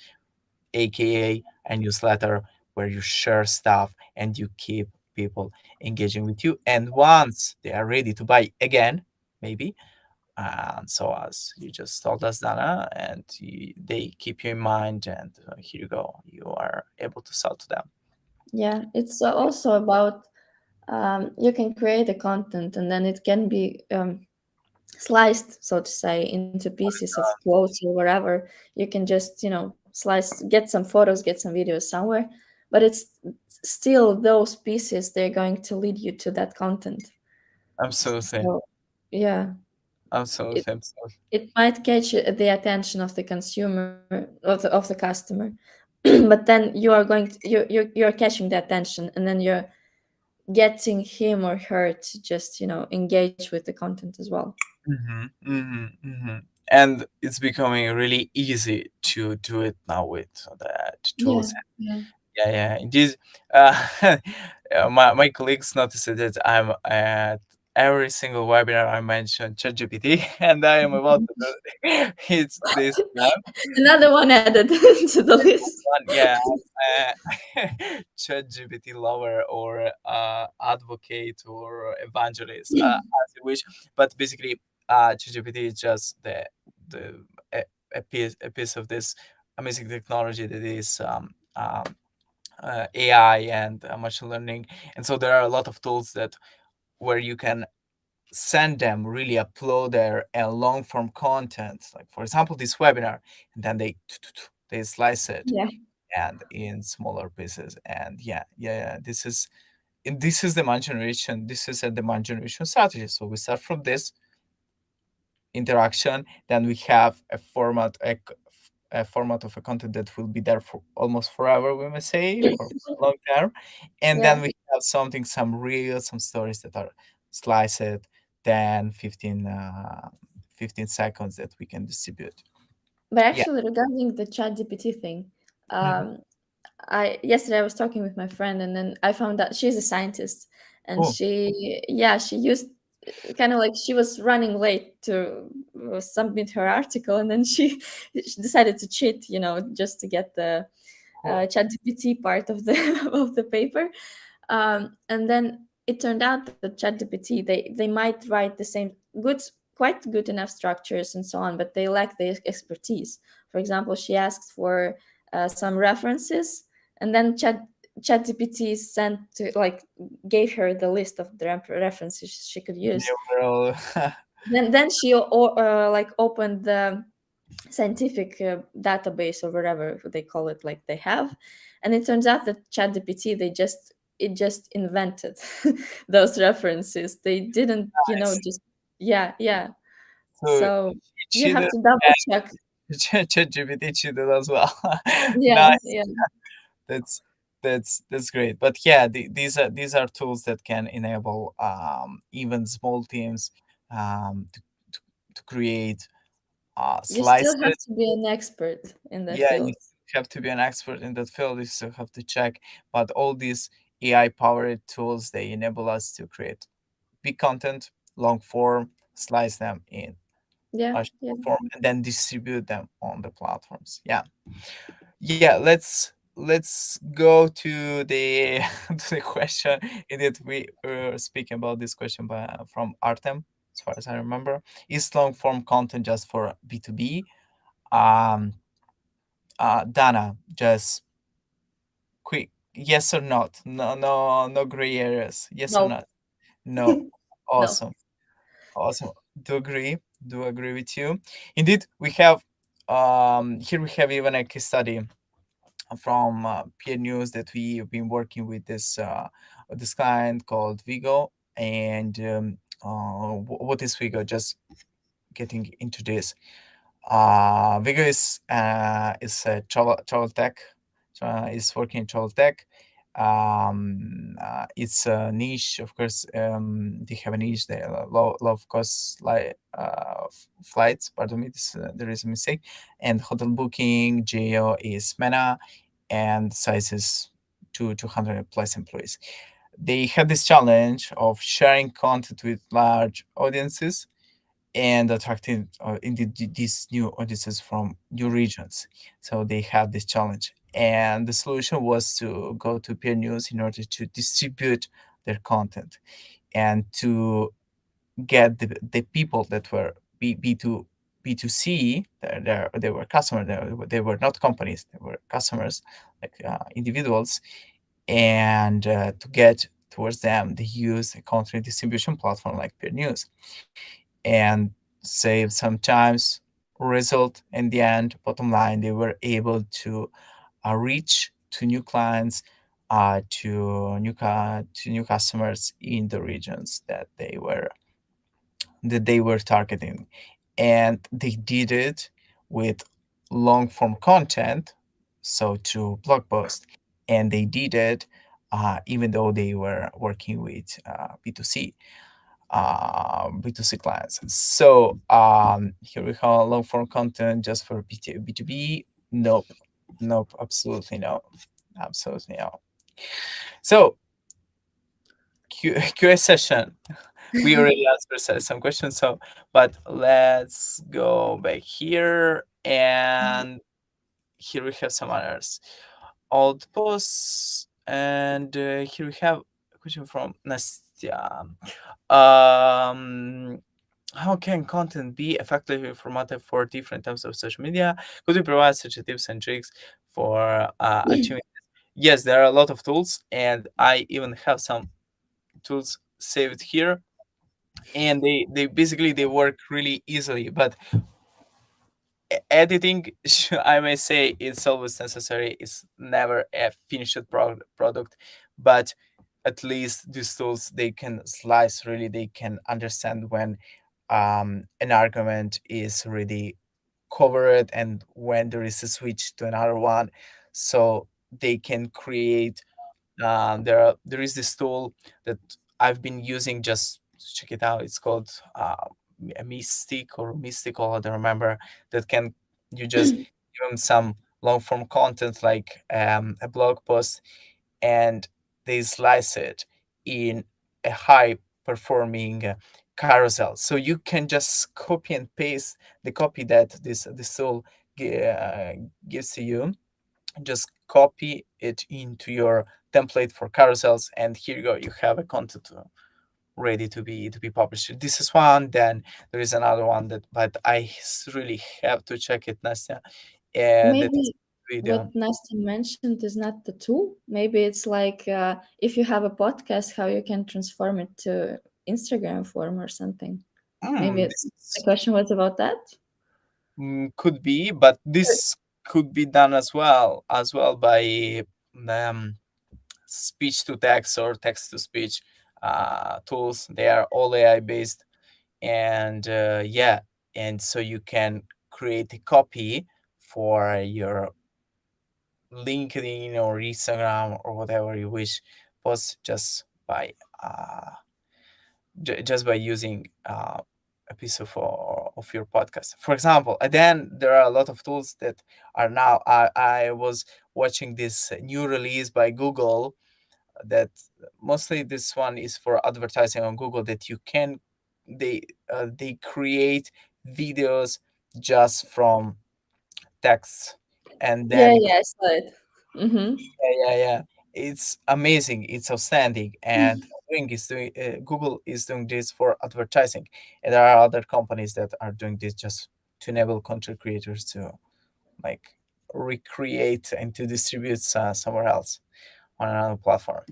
aka a newsletter, where you share stuff and you keep people engaging with you. And once they are ready to buy again, maybe, and so as you just told us, Dana, and they keep you in mind, and here you go, you are able to sell to them. yeah, it's also about you can create a content and then it can be sliced, so to say, into pieces of quotes or whatever. You can just, slice, get some photos, get some videos somewhere, but it's still those pieces, they're going to lead you to that content. Absolutely, So, yeah, it, absolutely, absolutely. it might catch the attention of the consumer, of the customer, but then you are going to, you're catching the attention, and then you're getting him or her to just, engage with the content as well. And it's becoming really easy to do it now with the Yeah, tools. yeah. Yeah, yeah. Indeed, uh, my colleagues noticed that I'm at every single webinar I mention ChatGPT, and I am about to do it's this time. Another one added to the list. One, yeah, ChatGPT lover or advocate or evangelist, as you wish. But basically, ChatGPT is just the a, a piece of this amazing technology that is AI and machine learning. And so there are a lot of tools that where you can send them really upload their long form content, like for example this webinar, and then they slice it Yeah. and in smaller pieces. And yeah, this is demand generation. This is a demand generation strategy. So we start from this interaction, then we have a format of a content that will be there for almost forever, we may say, for a long term. And Yeah. then we have something, some reels, some stories that are sliced, 10, 15, 15 seconds that we can distribute. But Yeah. actually, regarding the ChatGPT thing, Mhm. um, I yesterday I was talking with my friend, and then I found out she's a scientist, and Cool. she used, kind of like, she was running late to submit her article, and then she, she decided to cheat, just to get the Cool. ChatGPT part of the of the paper. And then it turned out that ChatGPT, they might write the same good, quite good enough structures and so on, but they lack the expertise. For example, she asked for some references, and then ChatGPT sent to, like, gave her the list of the references she could use. Neural. Then she like opened the scientific database or whatever they call it, like they have, and it turns out that ChatGPT, it just invented those references. They didn't, Nice. just, yeah, yeah. So So she you have cheated to double check. and ChatGPT cheated as well. Yeah, Nice. yeah, That's that's great. But yeah, these are tools that can enable even small teams to, to create You slice still have it. to be an expert in that Yeah, you field. have to be an expert in that field. You still have to check. But all these AI powered tools, they enable us to create big content, long form, slice them in Yeah, a yeah. short form, and then distribute them on the platforms. Yeah, yeah. Let's go to the to the question. Indeed, we were speaking about this question from Artem, as far as I remember. Is long form content just for B2B? Um, Dana, just quick, yes or not? No, no, no gray areas. Yes or No, not? No. no. Awesome. Awesome. Do agree. Do agree with you. Indeed, we have here we have even a case study from peer news that we've been working with this client called Vigo. And what is Vigo? Just getting into this. Vigo is a travel tech. Is working in travel tech. It's a niche, of course. They have a niche. They low cost flights. Pardon me, there is a mistake. And hotel booking. Geo is Mena, and size is 200 plus employees. They had this challenge of sharing content with large audiences and attracting indeed these new audiences from new regions. So they had this challenge, and the solution was to go to peer news in order to distribute their content and to get the people that were B2C. They were customers. They were not companies. They were customers, like individuals, and to get towards them, they use a content distribution platform like peer news and save sometimes result in the end. Bottom line, they were able to reach to new clients, to new customers in the regions that they were targeting, and they did it with long form content, so through blog post, and they did it even though they were working with B2C clients. So here we have long form content just for B2B. Nope, nope, absolutely no, absolutely no. So QA session. We already answered some questions. So, but let's go back here, and here we have some others. Old posts, and here we have a question from Nastya. Um, how can content be effectively formatted for different types of social media? Could you provide such tips and tricks for achieving? Yes, there are a lot of tools, and I even have some tools saved here, and they basically they work really easily. But editing, I may say, it's always necessary. It's never a finished product, but at least these tools, they can slice really. They can understand when an argument is really covered and when there is a switch to another one, so they can create. There is this tool that I've been using. Just check it out. It's called a Mystic or Mystical. I don't remember. That can you just give them some long form content like a blog post, and they slice it in a high performing carousel. So you can just copy and paste the copy that this tool gives to you, just copy it into your template for carousels, and here you go, you have a content ready to be published. This is one. Then there is another one that, but really have to check it, Nastya. That is Maybe video. what Nasty mentioned is not the tool. Maybe it's like if you have a podcast, how you can transform it to Instagram form or something. Maybe the This question was about that. could be, but this could be done as well by um, speech to text or text to speech tools. They are all AI based, and yeah, and so you can create a copy for your LinkedIn or Instagram or whatever you wish post just by just by using a piece of of your podcast. For example, and then there are a lot of tools that are now. I was watching this new release by Google that mostly this one is for advertising on Google, that you can they create videos just from text, and Yeah, then yeah, I saw it. Mm-hmm. yeah. It's amazing. It's outstanding. And Google is doing this for advertising, and there are other companies that are doing this just to enable content creators to like recreate and to distribute somewhere else on another platform.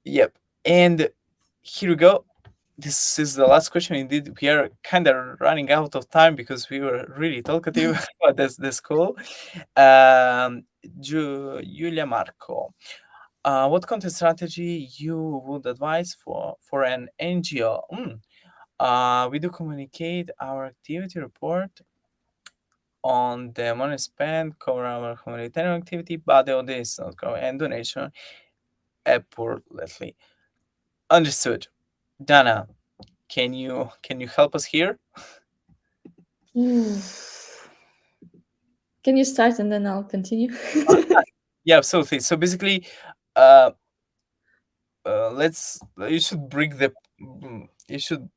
Yep. And here we go. This is the last question. Indeed, we are kind of running out of time because we were really talkative, but that's cool. Um, Julia Marco, what content strategy you would advise for an NGO? We do communicate our activity report on the money spent, cover our humanitarian activity, but the audience not cover and donation effortlessly. Understood. Dana, can you help us here? Ooh. Can you start and then I'll continue? Yeah, absolutely. So basically, uh, let's you should you should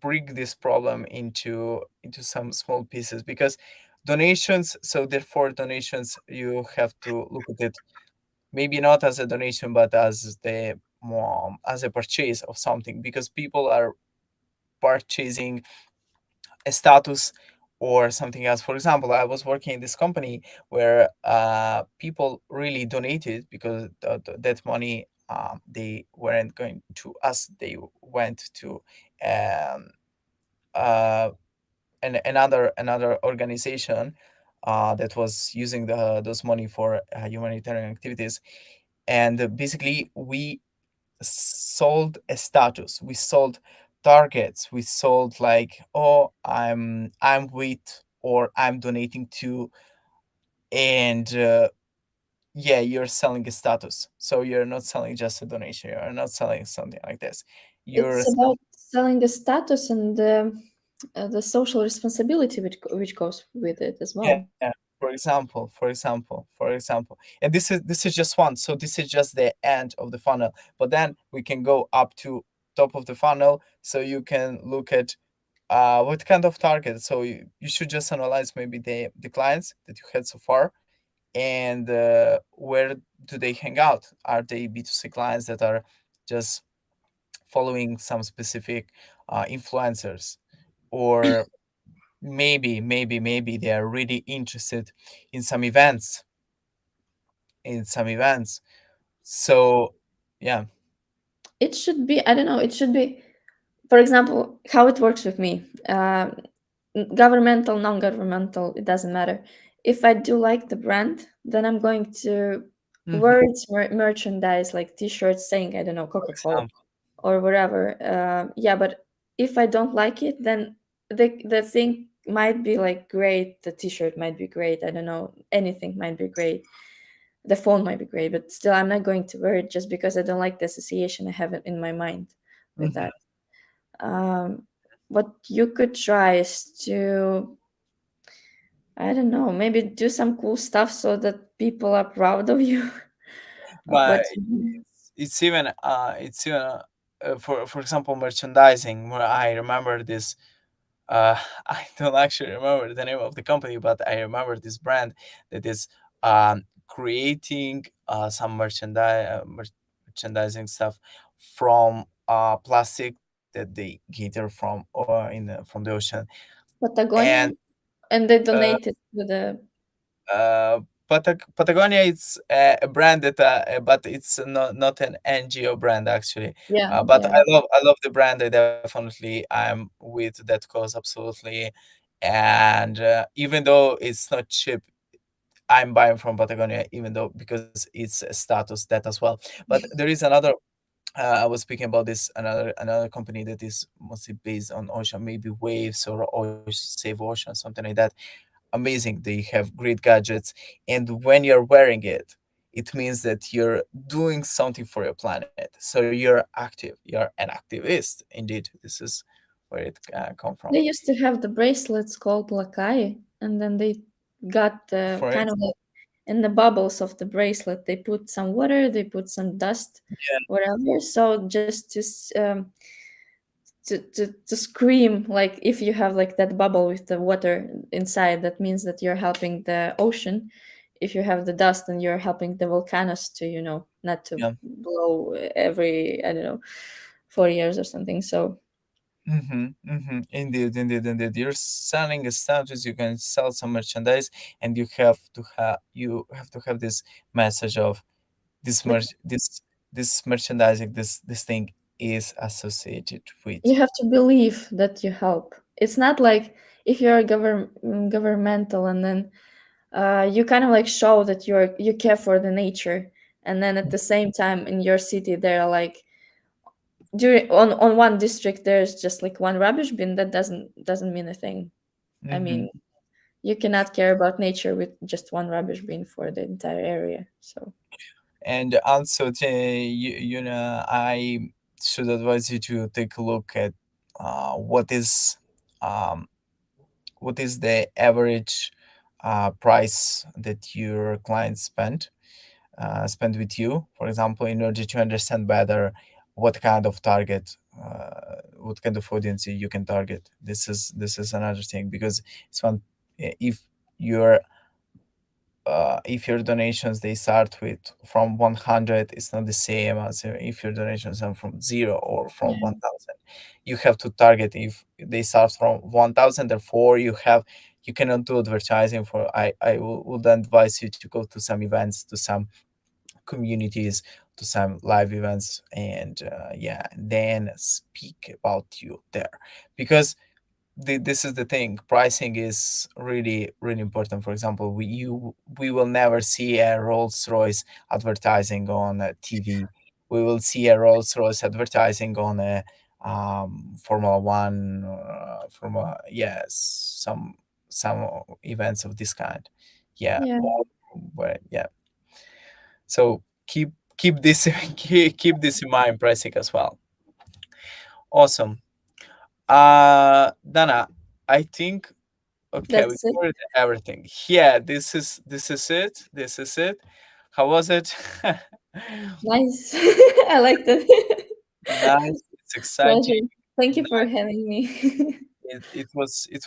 break this problem into some small pieces, because donations. So therefore, donations you have to look at it maybe not as a donation, but as the as a purchase of something, because people are purchasing a status or something else. For example, I was working in this company where people really donated because that money they weren't going to us; they went to um, uh, another organization that was using those money for humanitarian activities. And basically, we sold a status, we sold targets, we sold like, oh, I'm with, or I'm donating to. And yeah, you're selling a status, so you're not selling just a donation, you're not selling something like this, you're It's about selling the status and the social responsibility which goes with it as yeah. well. For example, and this is just one, so this is just the end of the funnel, but then we can go up to top of the funnel, so you can look at what kind of target. So you should just analyze maybe the clients that you had so far, and where do they hang out. Are they B2C clients that are just following some specific influencers, or maybe they are really interested in some events, so yeah. It should be, I don't know, it should be, for example, how it works with me. Governmental, non-governmental, it doesn't matter. If I do like the brand, then I'm going to Hmm. words, merchandise like t-shirts saying, I don't know, For Coca-Cola example. or whatever. Yeah, but if I don't like it, then the thing might be like great, the t-shirt might be great, I don't know, anything might be great, the phone might be great, but still I'm not going to wear it just because I don't like the association I have it in my mind with Hmm. that. um, what you could try is to, I don't know, maybe do some cool stuff so that people are proud of you, of But what you do. it's even for example, merchandising, where I remember this. I don't actually remember the name of the company, but I remember this brand that is creating some merchandising stuff from plastic that they gather from the ocean. And Patagonia, and they uh, donated to the, Patagonia is a brand that, but it's not an NGO brand actually. yeah, But yeah. I love the brand. I definitely I'm with that cause absolutely. And even though it's not cheap, I'm buying from Patagonia, even though because it's a status that as well. But there is another. I was speaking about this another company that is mostly based on ocean, maybe waves or ocean, save ocean, something like that. Amazing. They have great gadgets, and when you're wearing it, it means that you're doing something for your planet. So you're active. You're an activist. Indeed, this is where it come from. They used to have the bracelets called lakai, and then they got the For kind it, of like in the bubbles of the bracelet, they put some water, they put some dust, whatever. So just to scream, like if you have like that bubble with the water inside, that means that you're helping the ocean. If you have the dust, and you're helping the volcanoes to, not to yeah. blow every, I don't know, 4 years or something. So Mm-hmm, mm-hmm. Indeed, indeed, indeed. You're selling a status. You can sell some merchandise, and you have to have this message of this like this merchandising, this thing is associated with. you have to believe that you help. It's not like if you're governmental, and then you kind of like show that you care for the nature, and then at the same time in your city there are like during on one district there's just like one rubbish bin. That doesn't mean a thing. I Mm-hmm. mean, you cannot care about nature with just one rubbish bin for the entire area. So And also, I should advise you to take a look at uh, what is um, what is the average price that your clients spend with you, for example, in order to understand better what kind of audience you can target. This is another thing, because it's one if you're if your donations they start with from 100, it's not the same as if your donations are from 0 or from yeah, 1000. You have to target if they start from 1000, therefore you cannot do advertising for. I would advise you to go to some events, to some communities, to some live events, and yeah, then speak about you there, because this is the thing. Pricing is really really important. For example, we will never see a Rolls Royce advertising on TV. We will see a Rolls Royce advertising on a Formula One, yes, some events of this kind. Yeah, yeah, but yeah. So keep this keep this in mind, pricing as well. Awesome. Dana, I think okay, we that's it. covered everything. Yeah, this is it. How was it? Nice. I like that. Nice. It's exciting. Pleasure. Thank you for Nice. having me. It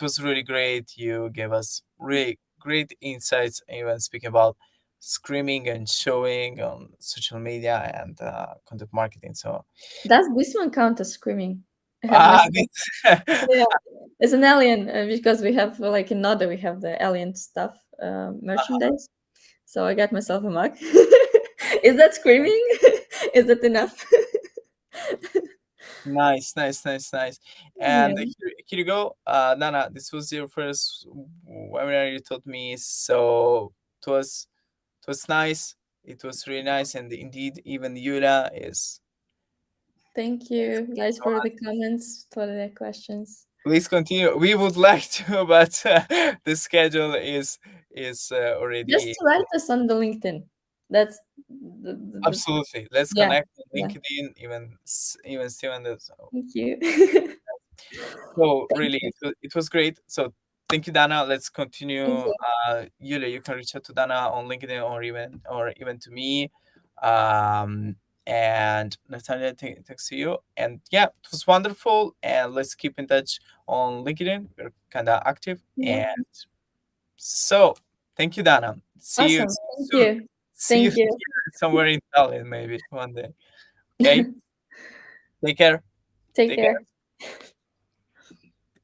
was really great. You gave us really great insights, even speaking about screaming and showing on social media and content marketing. So Does this one count as screaming? I have ah, messed up. Yeah, it's an alien, because we have like in Noda we have the alien stuff merchandise. So I got myself a mug. Is that screaming? Is that enough? nice, nice, nice, nice. And Yeah. here you go. Nana, this was your first webinar you taught me. So it was nice. It was really nice. And indeed, even Yula is. Thank you guys for the comments, for the questions. Please continue. We would like to, but the schedule is Just already. to write us on the LinkedIn. That's the Absolutely. Let's yeah, connect on yeah. LinkedIn, even Steven. Thank you. So Thank really, you. it was great. So thank you, Dana. Let's continue. Thank you. Yulia, you can reach out to Dana on LinkedIn, or even to me. Um, and Natalia, thanks to you. And yeah, it was wonderful. And let's keep in touch on LinkedIn. We're kind of active. Yeah. And so thank you, Dana. See you Awesome. Thank soon. you. See you Thank you. here somewhere in Tallinn, maybe one day. Okay. Take care. Take Take care. care.